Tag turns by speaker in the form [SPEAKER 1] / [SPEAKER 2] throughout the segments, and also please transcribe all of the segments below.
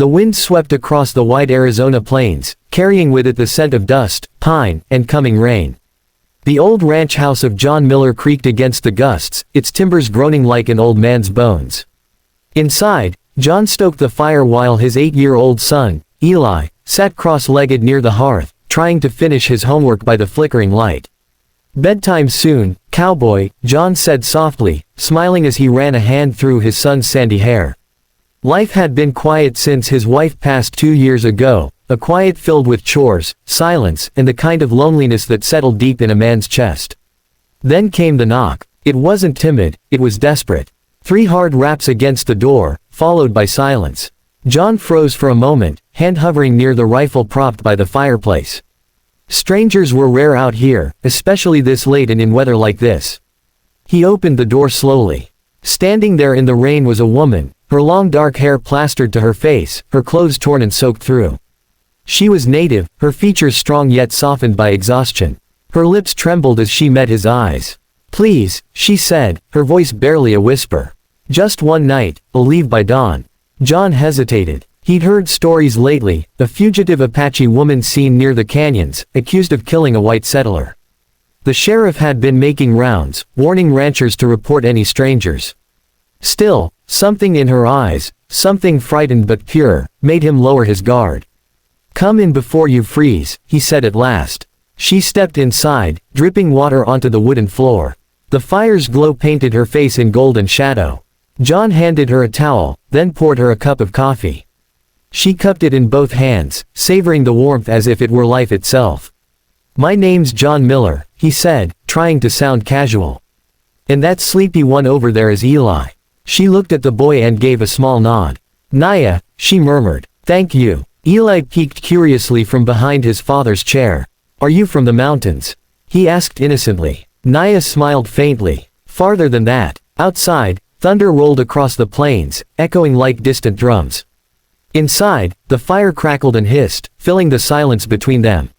[SPEAKER 1] The wind swept across the wide Arizona plains, carrying with it the scent of dust, pine, and coming rain. The old ranch house of John Miller creaked against the gusts, its timbers groaning like an old man's bones. Inside, John stoked the fire while his 8-year-old son, Eli, sat cross-legged near the hearth, trying to finish his homework by the flickering light. "Bedtime soon, cowboy," John said softly, smiling as he ran a hand through his son's sandy hair. Life had been quiet since his wife passed 2 years ago, a quiet filled with chores, silence, and the kind of loneliness that settled deep in a man's chest. Then came the knock. It wasn't timid, it was desperate. 3 hard raps against the door, followed by silence. John froze for a moment, hand hovering near the rifle propped by the fireplace. Strangers were rare out here, especially this late and in weather like this. He opened the door slowly. Standing there in the rain was a woman, her long dark hair plastered to her face, her clothes torn and soaked through. She was native, her features strong yet softened by exhaustion. Her lips trembled as she met his eyes. "Please," she said, her voice barely a whisper. "Just one night, I'll leave by dawn." John hesitated. He'd heard stories lately, a fugitive Apache woman seen near the canyons, accused of killing a white settler. The sheriff had been making rounds, warning ranchers to report any strangers. Still, something in her eyes, something frightened but pure, made him lower his guard. "Come in before you freeze," he said at last. She stepped inside, dripping water onto the wooden floor. The fire's glow painted her face in golden shadow. John handed her a towel, then poured her a cup of coffee. She cupped it in both hands, savoring the warmth as if it were life itself. "My name's John Miller," he said, trying to sound casual. "And that sleepy one over there is Eli." She looked at the boy and gave a small nod. "Naya," she murmured. "Thank you." Eli peeked curiously from behind his father's chair. "Are you from the mountains?" he asked innocently. Naya smiled faintly. "Farther than that." Outside, thunder rolled across the plains, echoing like distant drums. Inside, the fire crackled and hissed, filling the silence between them.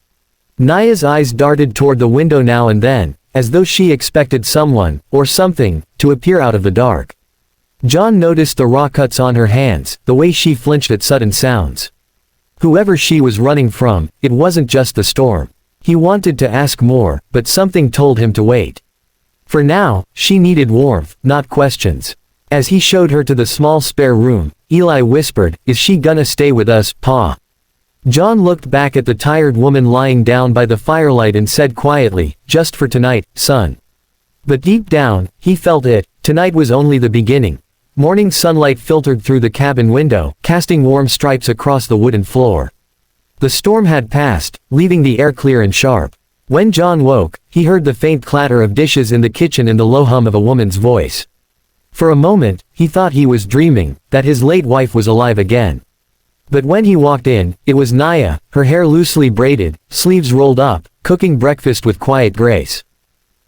[SPEAKER 1] Naya's eyes darted toward the window now and then, as though she expected someone, or something, to appear out of the dark. John noticed the raw cuts on her hands, the way she flinched at sudden sounds. Whoever she was running from, it wasn't just the storm. He wanted to ask more, but something told him to wait. For now, she needed warmth, not questions. As he showed her to the small spare room, Eli whispered, "Is she gonna stay with us, Pa?" John looked back at the tired woman lying down by the firelight and said quietly, "Just for tonight, son." But deep down, he felt it, tonight was only the beginning. Morning sunlight filtered through the cabin window, casting warm stripes across the wooden floor. The storm had passed, leaving the air clear and sharp. When John woke, he heard the faint clatter of dishes in the kitchen and the low hum of a woman's voice. For a moment, he thought he was dreaming, that his late wife was alive again. But when he walked in, it was Naya, her hair loosely braided, sleeves rolled up, cooking breakfast with quiet grace.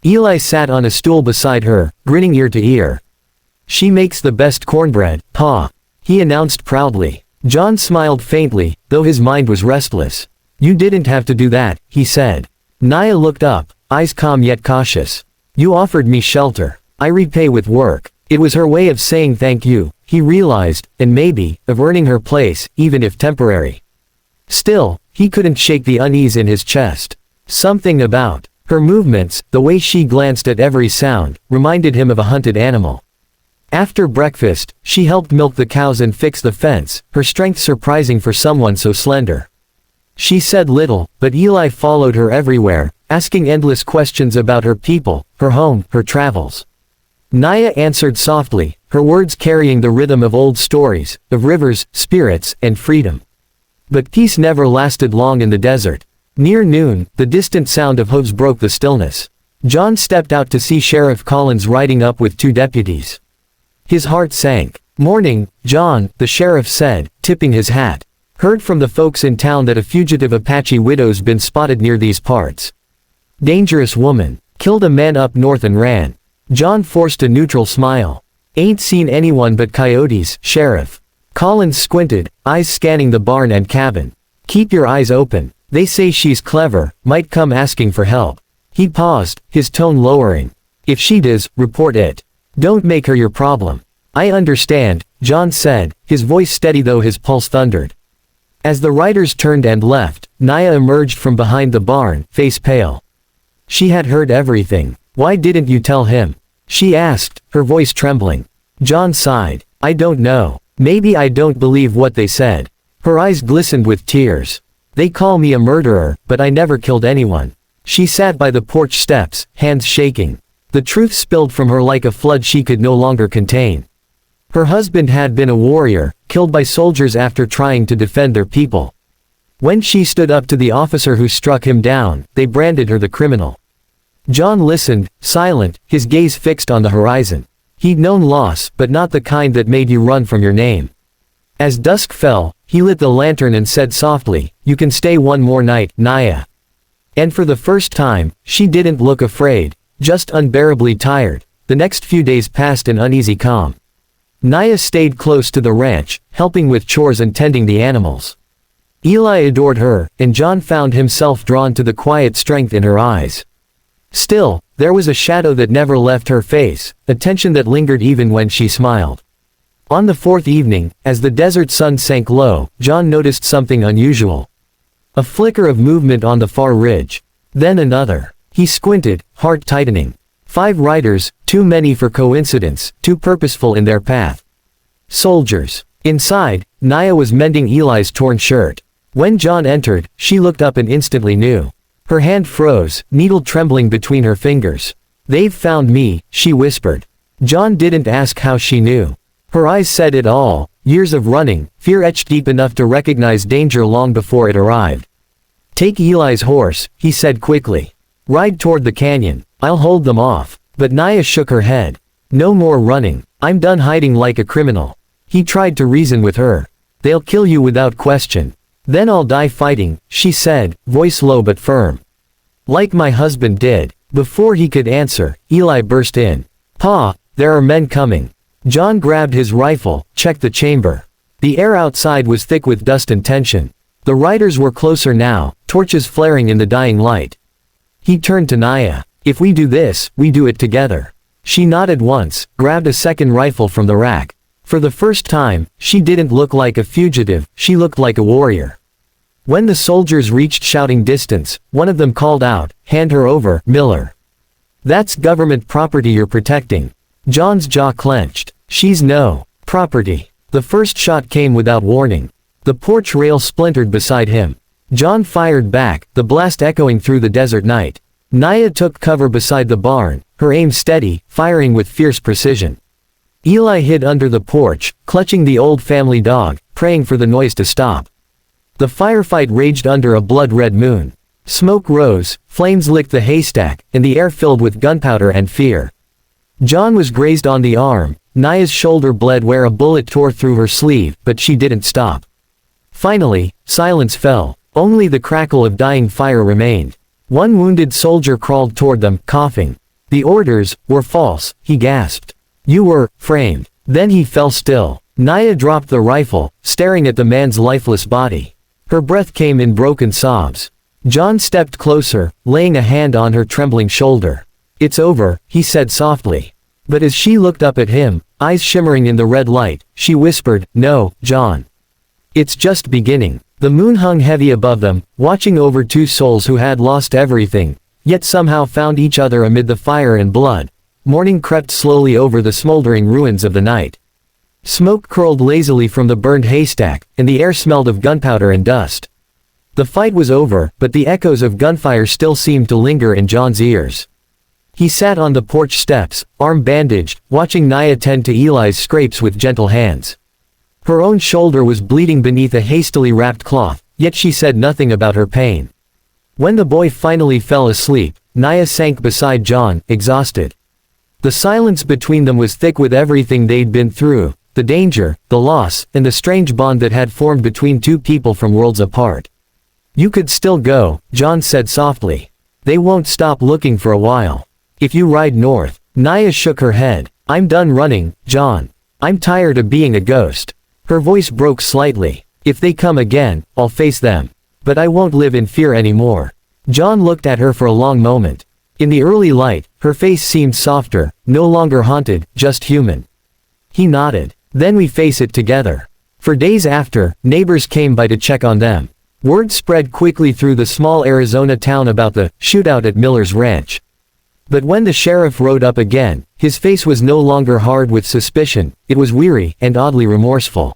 [SPEAKER 1] Eli sat on a stool beside her, grinning ear to ear. "She makes the best cornbread, Pa," he announced proudly. John smiled faintly, though his mind was restless. "You didn't have to do that," he said. Naya looked up, eyes calm yet cautious. "You offered me shelter. I repay with work." It was her way of saying thank you, he realized, and maybe, of earning her place, even if temporary. Still, he couldn't shake the unease in his chest. Something about her movements, the way she glanced at every sound, reminded him of a hunted animal. After breakfast, she helped milk the cows and fix the fence, her strength surprising for someone so slender. She said little, but Eli followed her everywhere, asking endless questions about her people, her home, her travels. Naya answered softly, her words carrying the rhythm of old stories, of rivers, spirits, and freedom. But peace never lasted long in the desert. Near noon, the distant sound of hooves broke the stillness. John stepped out to see Sheriff Collins riding up with 2 deputies. His heart sank. "Morning, John," the sheriff said, tipping his hat. "Heard from the folks in town that a fugitive Apache widow's been spotted near these parts. Dangerous woman. Killed a man up north and ran." John forced a neutral smile. "Ain't seen anyone but coyotes, Sheriff." Collins squinted, eyes scanning the barn and cabin. "Keep your eyes open. They say she's clever, might come asking for help." He paused, his tone lowering. "If she does, report it. Don't make her your problem." "I understand," John said, his voice steady though his pulse thundered. As the riders turned and left, Naya emerged from behind the barn, face pale. She had heard everything. Why didn't you tell him? She asked, her voice trembling. John sighed. I don't know. Maybe I don't believe what they said. Her eyes glistened with tears. They call me a murderer, but I never killed anyone. She sat by the porch steps, hands shaking. The truth spilled from her like a flood she could no longer contain. Her husband had been a warrior, killed by soldiers after trying to defend their people. When she stood up to the officer who struck him down, they branded her the criminal. John listened, silent, his gaze fixed on the horizon. He'd known loss, but not the kind that made you run from your name. As dusk fell, he lit the lantern and said softly, "You can stay one more night, Naya." And for the first time, she didn't look afraid, just unbearably tired. The next few days passed in uneasy calm. Naya stayed close to the ranch, helping with chores and tending the animals. Eli adored her, and John found himself drawn to the quiet strength in her eyes. Still, there was a shadow that never left her face, a tension that lingered even when she smiled. On the fourth evening, as the desert sun sank low, John noticed something unusual. A flicker of movement on the far ridge. Then another. He squinted, heart tightening. 5 riders, too many for coincidence, too purposeful in their path. Soldiers. Inside, Naya was mending Eli's torn shirt. When John entered, she looked up and instantly knew. Her hand froze, needle trembling between her fingers. "They've found me," she whispered. John didn't ask how she knew. Her eyes said it all, years of running, fear etched deep enough to recognize danger long before it arrived. "Take Eli's horse," he said quickly. "Ride toward the canyon. I'll hold them off." But Naya shook her head. "No more running. I'm done hiding like a criminal." He tried to reason with her. "They'll kill you without question. Then I'll die fighting," she said, voice low but firm. "Like my husband did." Before he could answer, Eli burst in. "Pa, there are men coming." John grabbed his rifle, checked the chamber. The air outside was thick with dust and tension. The riders were closer now, torches flaring in the dying light. He turned to Naya. "If we do this, we do it together." She nodded once, grabbed a second rifle from the rack. For the first time, she didn't look like a fugitive, she looked like a warrior. When the soldiers reached shouting distance, one of them called out, "Hand her over, Miller. That's government property you're protecting." John's jaw clenched. "She's no property." The first shot came without warning. The porch rail splintered beside him. John fired back, the blast echoing through the desert night. Naya took cover beside the barn, her aim steady, firing with fierce precision. Eli hid under the porch, clutching the old family dog, praying for the noise to stop. The firefight raged under a blood-red moon. Smoke rose, flames licked the haystack, and the air filled with gunpowder and fear. John was grazed on the arm, Naya's shoulder bled where a bullet tore through her sleeve, but she didn't stop. Finally, silence fell, only the crackle of dying fire remained. One wounded soldier crawled toward them, coughing. "The orders were false," he gasped. "You were framed." Then he fell still. Naya dropped the rifle, staring at the man's lifeless body. Her breath came in broken sobs. John stepped closer, laying a hand on her trembling shoulder. "It's over," he said softly. But as she looked up at him, eyes shimmering in the red light, she whispered, "No, John. It's just beginning." The moon hung heavy above them, watching over 2 souls who had lost everything, yet somehow found each other amid the fire and blood. Morning crept slowly over the smoldering ruins of the night. Smoke curled lazily from the burned haystack, and the air smelled of gunpowder and dust. The fight was over, but the echoes of gunfire still seemed to linger in John's ears. He sat on the porch steps, arm bandaged, watching Naya tend to Eli's scrapes with gentle hands. Her own shoulder was bleeding beneath a hastily wrapped cloth, yet she said nothing about her pain. When the boy finally fell asleep, Naya sank beside John, exhausted. The silence between them was thick with everything they'd been through, the danger, the loss, and the strange bond that had formed between 2 people from worlds apart. "You could still go," John said softly. "They won't stop looking for a while. If you ride north." Naya shook her head. "I'm done running, John. I'm tired of being a ghost." Her voice broke slightly. "If they come again, I'll face them. But I won't live in fear anymore." John looked at her for a long moment. In the early light, her face seemed softer, no longer haunted, just human. He nodded. Then we face it together. For days after, neighbors came by to check on them. Word spread quickly through the small Arizona town about the shootout at Miller's ranch. But when the sheriff rode up again, his face was no longer hard with suspicion, it was weary and oddly remorseful.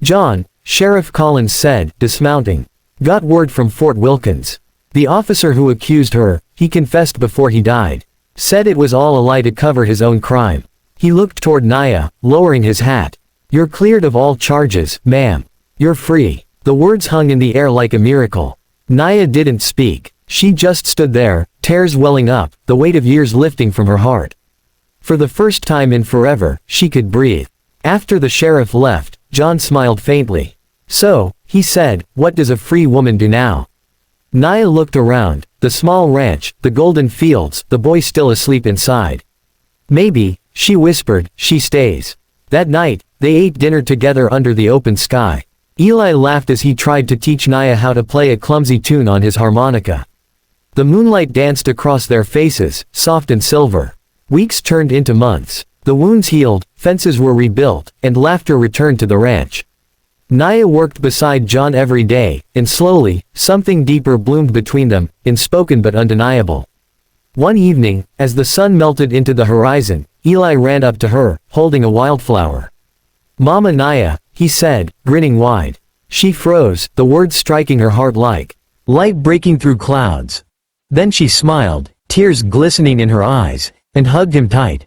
[SPEAKER 1] "John," Sheriff Collins said, dismounting. "Got word from Fort Wilkins. The officer who accused her, he confessed before he died. Said it was all a lie to cover his own crime." He looked toward Naya, lowering his hat. "You're cleared of all charges, ma'am. You're free." The words hung in the air like a miracle. Naya didn't speak. She just stood there, tears welling up, the weight of years lifting from her heart. For the first time in forever, she could breathe. After the sheriff left, John smiled faintly. "So," he said, "what does a free woman do now?" Naya looked around, the small ranch, the golden fields, the boy still asleep inside. "Maybe," she whispered, "she stays." That night, they ate dinner together under the open sky. Eli laughed as he tried to teach Naya how to play a clumsy tune on his harmonica. The moonlight danced across their faces, soft and silver. Weeks turned into months. The wounds healed, fences were rebuilt, and laughter returned to the ranch. Naya worked beside John every day, and slowly, something deeper bloomed between them, unspoken but undeniable. One evening, as the sun melted into the horizon, Eli ran up to her, holding a wildflower. "Mama Naya," he said, grinning wide. She froze, the words striking her heart like light breaking through clouds. Then she smiled, tears glistening in her eyes, and hugged him tight.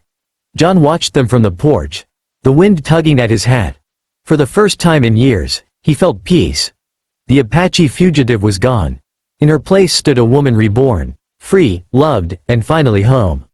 [SPEAKER 1] John watched them from the porch, the wind tugging at his hat. For the first time in years, he felt peace. The Apache fugitive was gone. In her place stood a woman reborn, free, loved, and finally home.